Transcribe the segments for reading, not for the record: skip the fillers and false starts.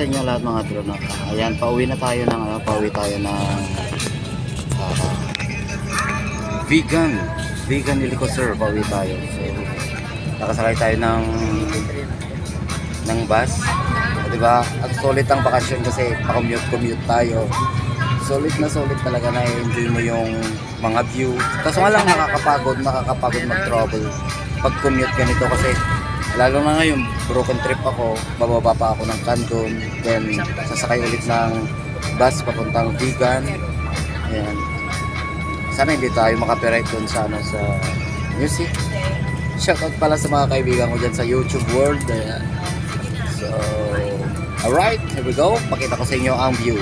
sa inyo lahat mga drone. Ayan, pauwi na tayo ng pauwi tayo ng vegan helicopter, pauwi tayo. So nakasakay tayo ng bus. Di ba? Ang solid ang bakasyon kasi pa-commute tayo. Solid na solid talaga, na enjoy mo yung mga view. Kaso nga lang nakakapagod mag-travel pag commute ganito kasi lalo na ngayon broken trip ako, bababa pa ako ng Candon, then sasakay ulit ng bus papuntang Vegan. Ayan. Sana hindi tayo makapiright doon sa music. Shoutout pala sa mga kaibigan ko dyan sa YouTube world. Ayan. So, alright, here we go. Pakita ko sa inyo ang view.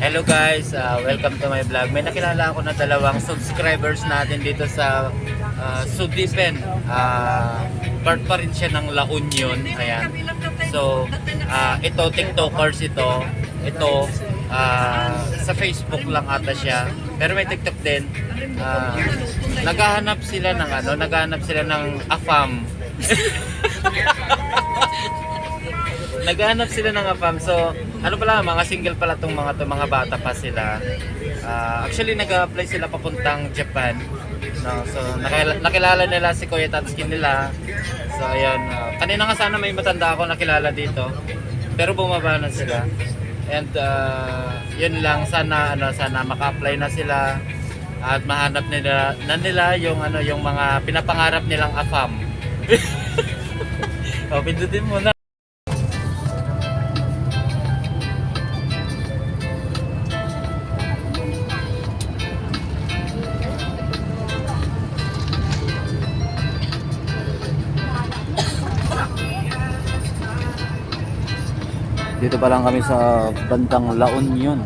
Hello guys, welcome to my vlog. May nakilala ako na dalawang subscribers natin dito sa Sudipen. Part pa rin siya ng La Union. Ayan. So, ito TikTokers ito. Ito sa Facebook lang ata siya. Pero may TikTok din. Naghahanap sila ng AFAM. Naghahanap sila ng AFAM. So, ano pala, mga single pala tong mga bata pa sila. Actually, nag-apply sila papuntang Japan. No? So, nakilala nila si Kuya Tatsuki nila. So, ayun. Kanina nga sana may matanda ako nakilala dito. Pero bumaba na sila. And, yun lang. Sana maka-apply na sila. At mahanap nila yung mga pinapangarap nilang AFAM. Pindutin mo na. Dito pa lang kami sa bandang La Union.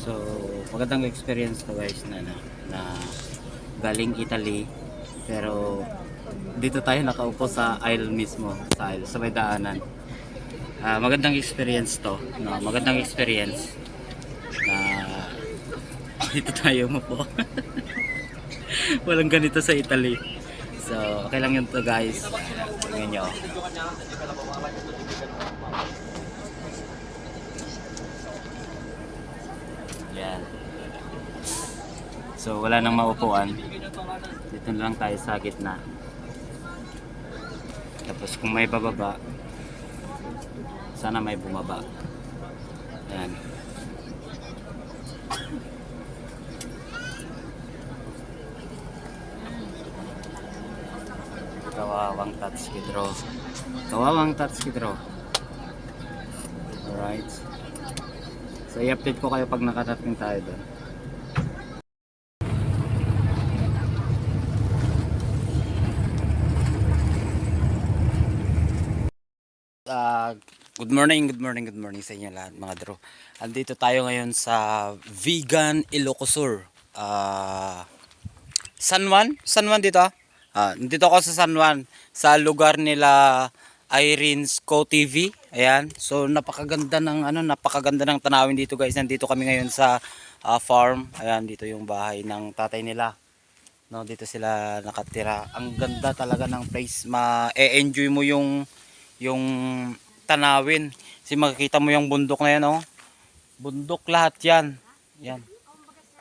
So, magandang experience to guys na galing Italy, pero dito tayo nakaupo sa aisle mismo, sa may daanan. Magandang experience to, no? Magandang experience na dito tayo po. Walang ganito sa Italy. So, okay lang yun to guys. Tingnan nyo. Yan. So wala nang maupuan. Dito na lang tayo sa gitna. Tapos kung may bababa, sana may bumaba. Yan. Kawawang Tatsuki draw. Kawawang Tatsuki draw. Alright. So i-update ko kayo pag nakarating tayo doon. Good morning sa inyo lahat mga bro. Andito tayo ngayon sa Vegan Ilocosur. San Juan dito. Nandito ako sa San Juan, sa lugar nila Irene's Co TV. Ayan. So napakaganda ng tanawin dito guys. Nandito kami ngayon sa farm. Ayan, dito yung bahay ng tatay nila. No, dito sila nakatira. Ang ganda talaga ng place. Ma-enjoy mo yung tanawin. Kasi makikita mo yung bundok na yan, oh. Bundok lahat yan. Yan.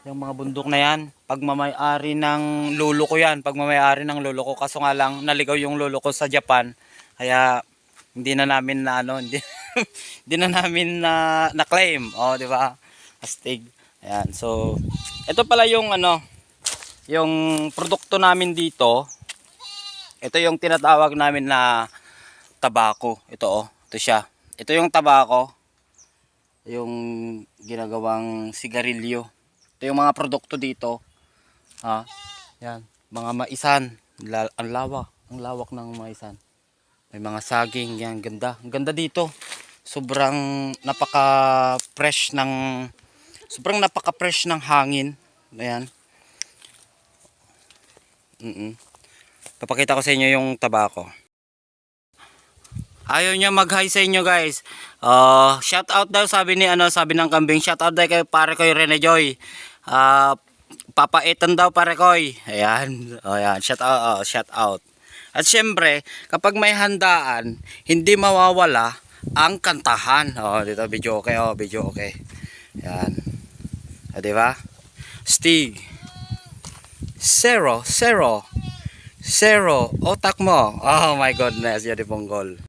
Yung mga bundok na yan, pagmamay-ari ng lolo ko yan. Pagmamay-ari ng lolo ko. Kaso nga lang, naligaw yung lolo ko sa Japan. Kaya, hindi na namin hindi na namin na-claim. Oh, di ba? Astig. Ayan. So, ito pala yung yung produkto namin dito. Ito yung tinatawag namin na tabako. Ito, oh. Ito siya. Ito yung tabako. Yung ginagawang sigarilyo. Ito yung mga produkto dito. Yan. Mga maisan. Ang lawak ng maisan. May mga saging. Yan. Ganda. Ang ganda dito. Sobrang napaka-fresh ng hangin. Ayan. Papakita ko sa inyo yung tabako. Ayaw niya mag-hi sa inyo guys. Shout out daw sabi ng kambing. Shout out daw kay pare ko Rene Joy. Papaitan daw pare ko. Ayan. Ayan, shout out. At syempre, kapag may handaan, hindi mawawala ang kantahan. Dito video okay, video okay. Ayan. di ba? Stig. Zero. Otak mo. Oh my goodness, yan yung goal.